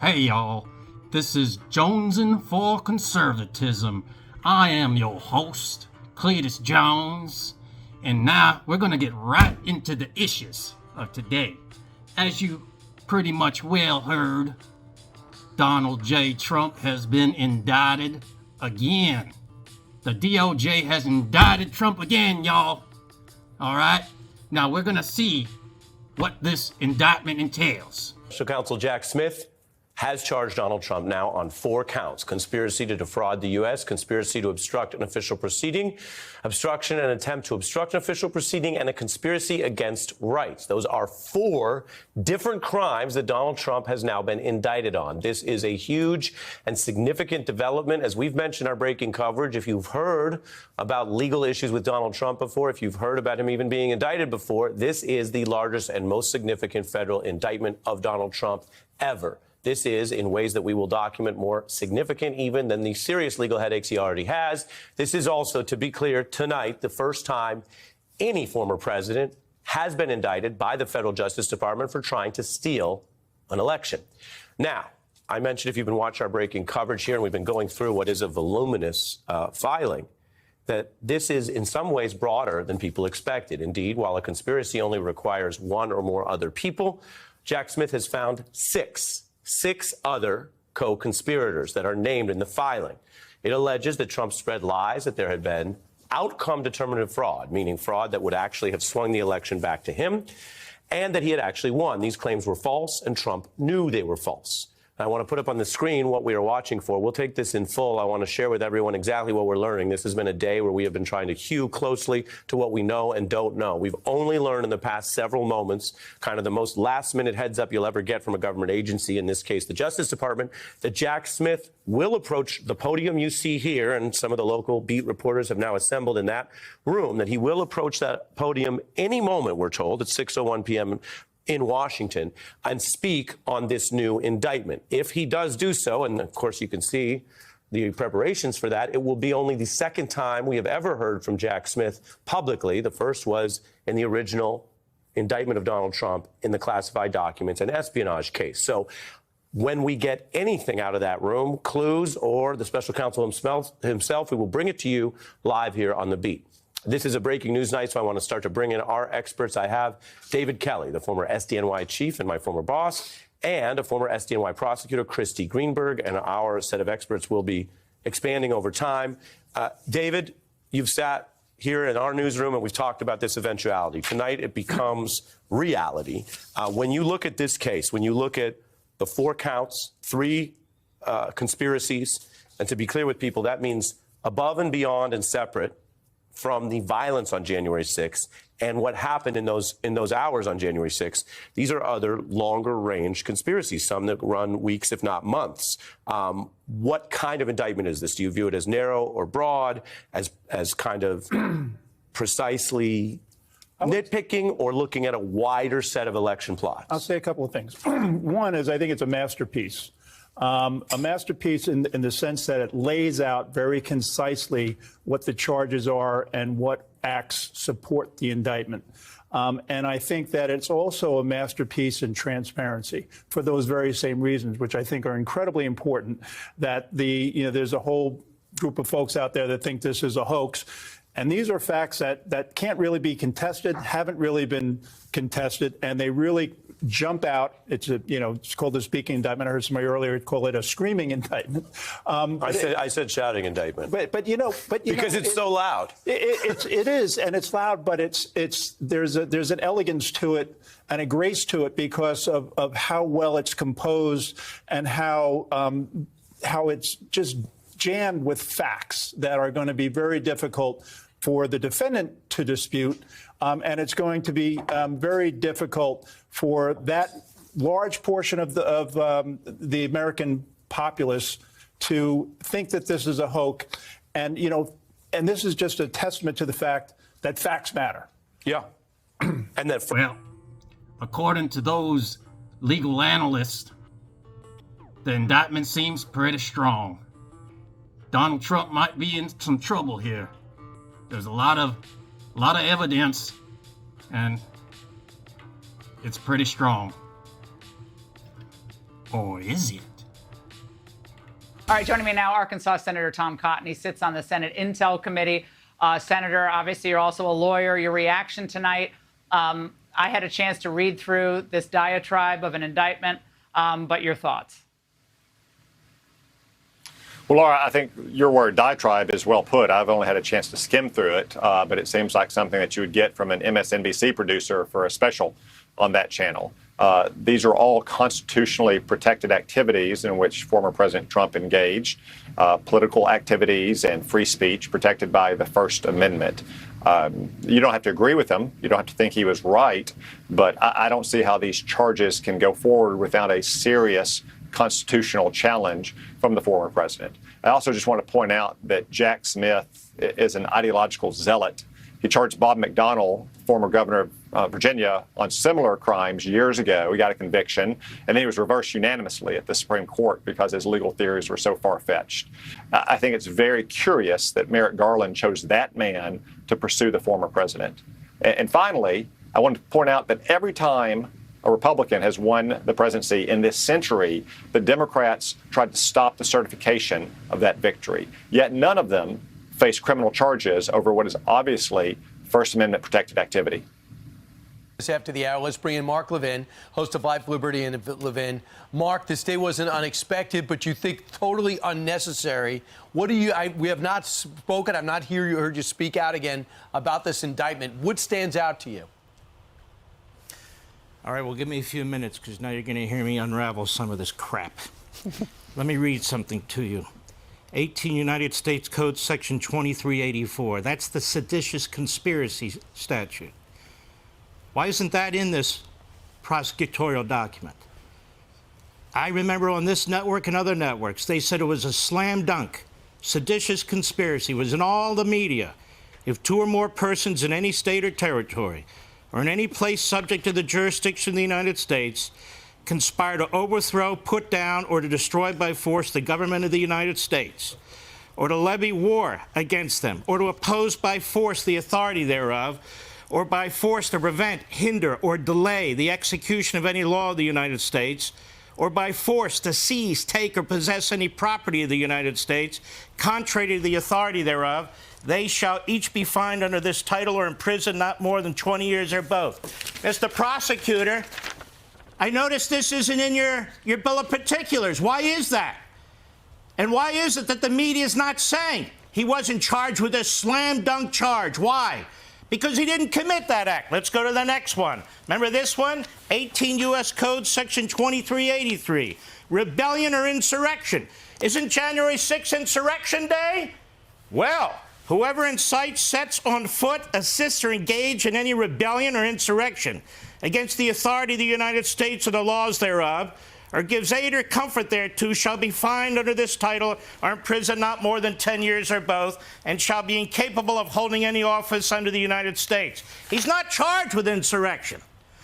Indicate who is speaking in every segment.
Speaker 1: Hey y'all, this is Jonesin For Conservatism. I am your host, Cleitus Jones, and now we're gonna get right into the issues of today. As you pretty much well heard, Donald J. Trump has been indicted again. The DOJ has indicted Trump again, y'all. All right, now we're gonna see what this indictment entails.
Speaker 2: Special Counsel Jack Smith has charged Donald Trump now on 4 counts: conspiracy to defraud the U.S., conspiracy to obstruct an official proceeding, obstruction and attempt to obstruct an official proceeding, and a conspiracy against rights. Those are 4 different crimes that Donald Trump has now been indicted on. This is a huge and significant development. As we've mentioned in our breaking coverage, if you've heard about legal issues with Donald Trump before, if you've heard about him even being indicted before, this is the largest and most significant federal indictment of Donald Trump ever. This is, in ways that we will document, more significant even than the serious legal headaches he already has. This is also, to be clear, tonight, the first time any former president has been indicted by the federal Justice Department for trying to steal an election. Now, I mentioned, if you've been watching our breaking coverage here, and we've been going through what is a voluminous filing, that this is in some ways broader than people expected. Indeed, while a conspiracy only requires 1 or more other people, Jack Smith has found 6 other co-conspirators that are named in the filing. It alleges that Trump spread lies that there had been outcome determinative fraud, meaning fraud that would actually have swung the election back to him, and that he had actually won. These claims were false, and Trump knew they were false. I want to put up on the screen what we are watching for. We'll take this in full. I want to share with everyone exactly what we're learning. This has been a day where we have been trying to hew closely to what we know and don't know. We've only learned in the past several moments, kind of the most last-minute heads-up you'll ever get from a government agency, in this case the Justice Department, that Jack Smith will approach the podium you see here, and some of the local beat reporters have now assembled in that room, that he will approach that podium any moment, we're told, at 6:01 p.m. in Washington, and speak on this new indictment. If he does do so, and of course you can see the preparations for that, it will be only the second time we have ever heard from Jack Smith publicly. The first was in the original indictment of Donald Trump in the classified documents and espionage case. So when we get anything out of that room, clues or the special counsel himself, we will bring it to you live here on The Beat. This is a breaking news night, so I want to start to bring in our experts. I have David Kelly, the former SDNY chief and my former boss, and a former SDNY prosecutor, Christy Greenberg, and our set of experts will be expanding over time. David, you've sat here in our newsroom, and we've talked about this eventuality. Tonight, it becomes reality. When you look at this case, when you look at the 4 counts, 3 conspiracies, and to be clear with people, that means above and beyond and separate from the violence on January 6th and what happened in those hours on January 6th. These are other longer-range conspiracies, some that run weeks, if not months. What kind of indictment is this? Do you view it as narrow or broad, as kind of precisely nitpicking, or looking at a wider set of election plots?
Speaker 3: I'll say a couple of things. One is, I think it's a masterpiece. A masterpiece in the sense that it lays out very concisely what the charges are and what acts support the indictment. And I think that it's also a masterpiece in transparency for those very same reasons, which I think are incredibly important, that there's a whole group of folks out there that think this is a hoax. And these are facts that can't really be contested, haven't really been contested, and they really jump out. It's called a speaking indictment. I heard somebody earlier call it a screaming indictment.
Speaker 2: I said shouting indictment.
Speaker 3: But
Speaker 2: because it's so loud.
Speaker 3: It is, and it's loud, but there's an elegance to it and a grace to it because of how well it's composed and how it's just jammed with facts that are going to be very difficult for the defendant to dispute, and it's going to be very difficult for that large portion of the American populace to think that this is a hoax. And this is just a testament to the fact that facts matter.
Speaker 2: Yeah. And that,
Speaker 1: well, according to those legal analysts, the indictment seems pretty strong. Donald Trump might be in some trouble here. There's a lot of evidence, and it's pretty strong. Or is it?
Speaker 4: All right, joining me now, Arkansas Senator Tom Cotton. He sits on the Senate Intel Committee. Senator, obviously, you're also a lawyer. Your reaction tonight, I had a chance to read through this diatribe of an indictment, but your thoughts?
Speaker 5: Well, Laura, I think your word diatribe is well put. I've only had a chance to skim through it, but it seems like something that you would get from an MSNBC producer for a special on that channel. These are all constitutionally protected activities in which former President Trump engaged, political activities and free speech protected by the First Amendment. You don't have to agree with him. You don't have to think he was right. But I don't see how these charges can go forward without a serious constitutional challenge from the former president. I also just want to point out that Jack Smith is an ideological zealot. He charged Bob McDonnell, former governor of Virginia, on similar crimes years ago. He got a conviction, and then he was reversed unanimously at the Supreme Court because his legal theories were so far-fetched. I think it's very curious that Merrick Garland chose that man to pursue the former president. And finally, I want to point out that every time a Republican has won the presidency in this century, the Democrats tried to stop the certification of that victory. Yet none of them face criminal charges over what is obviously First Amendment protected activity.
Speaker 6: After the hour, let's bring in Mark Levin, host of Life, Liberty, and Levin. Mark, this day wasn't unexpected, but you think totally unnecessary. What do you? We have not spoken. I've not heard you speak out again about this indictment. What stands out to you?
Speaker 1: All right, well, give me a few minutes, because now you're going to hear me unravel some of this crap. Let me read something to you. 18 United States Code, Section 2384. That's the seditious conspiracy statute. Why isn't that in this prosecutorial document? I remember on this network and other networks, they said it was a slam dunk. Seditious conspiracy was in all the media. If two or more persons in any state or territory or in any place subject to the jurisdiction of the United States conspire to overthrow, put down, or to destroy by force the government of the United States, or to levy war against them, or to oppose by force the authority thereof, or by force to prevent, hinder, or delay the execution of any law of the United States, or by force to seize, take, or possess any property of the United States, contrary to the authority thereof, they shall each be fined under this title or imprisoned not more than 20 years or both. Mr. Prosecutor, I notice this isn't in your bill of particulars. Why is that? And why is it that the media is not saying he wasn't charged with a slam dunk charge? Why? Because he didn't commit that act. Let's go to the next one. Remember this one? 18 U.S. Code, Section 2383. Rebellion or insurrection. Isn't January 6th Insurrection Day? Well, whoever incites, sets on foot, assists, or engages in any rebellion or insurrection against the authority of the United States or the laws thereof, or gives aid or comfort thereto, shall be fined under this title or imprisoned not more than 10 years or both, and shall be incapable of holding any office under the United States. He's not charged with insurrection.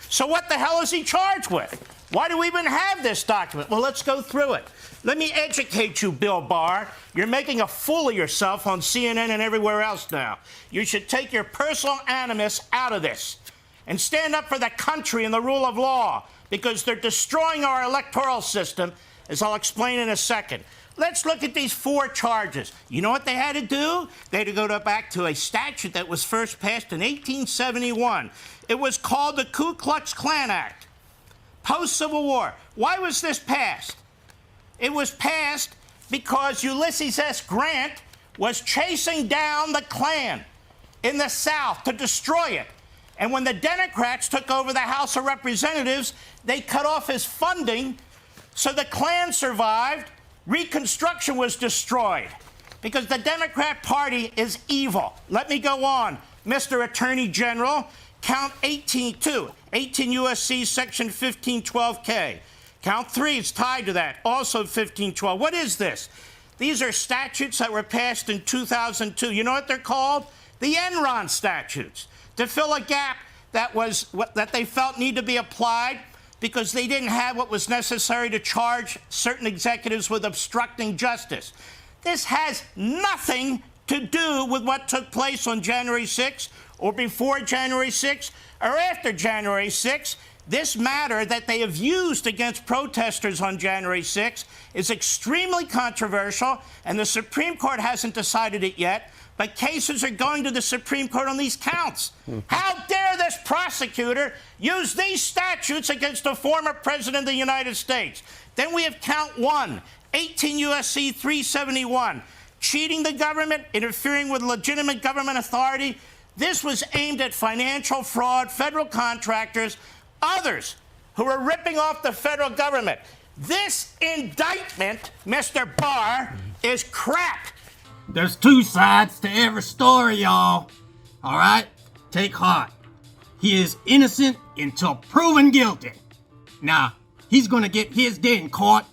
Speaker 1: So what the hell is he charged with? Why do we even have this document? Well, let's go through it. Let me educate you, Bill Barr. You're making a fool of yourself on CNN and everywhere else now. You should take your personal animus out of this and stand up for the country and the rule of law, because they're destroying our electoral system, as I'll explain in a second. Let's look at these 4 charges. You know what they had to do? They had to go back to a statute that was first passed in 1871. It was called the Ku Klux Klan Act, post-Civil War. Why was this passed? It was passed because Ulysses S. Grant was chasing down the Klan in the South to destroy it. And when the Democrats took over the House of Representatives, they cut off his funding, so the Klan survived. Reconstruction was destroyed because the Democrat Party is evil. Let me go on. Mr. Attorney General, count 18 U.S.C. Section 1512K. Count 3 is tied to that, also 1512. What is this? These are statutes that were passed in 2002. You know what they're called? The Enron statutes, to fill a gap that they felt needed to be applied because they didn't have what was necessary to charge certain executives with obstructing justice. This has nothing to do with what took place on January 6th or before January 6th or after January 6th.
Speaker 7: this matter that they have used against protesters on January 6th is extremely controversial, and the Supreme Court hasn't decided it yet, but cases are going to the Supreme Court on these counts. How dare this prosecutor use these statutes against a former president of the United States? Then we have count 1, 18 U.S.C. 371, cheating the government, interfering with legitimate government authority. This was aimed at financial fraud, federal contractors, others who are ripping off the federal government. This indictment, Mr. Barr, is crap.
Speaker 1: There's two sides to every story, y'all. All right? Take heart. He is innocent until proven guilty. Now, he's going to get his day in court,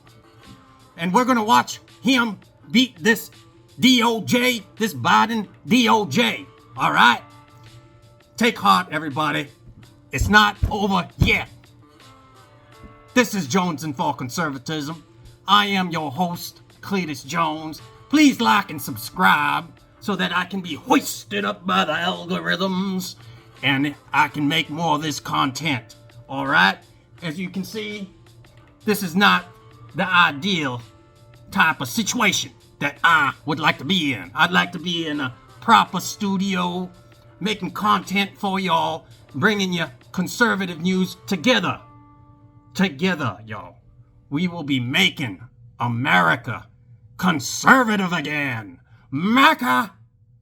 Speaker 1: and we're going to watch him beat this DOJ, this Biden DOJ. All right? Take heart, everybody. It's not over yet. This is Jonesin For Conservatism. I am your host, Cleitus Jones. Please like and subscribe so that I can be hoisted up by the algorithms and I can make more of this content. All right? As you can see, this is not the ideal type of situation that I would like to be in. I'd like to be in a proper studio, making content for y'all, bringing you conservative news together. Together, y'all. We will be making America conservative again. MACA!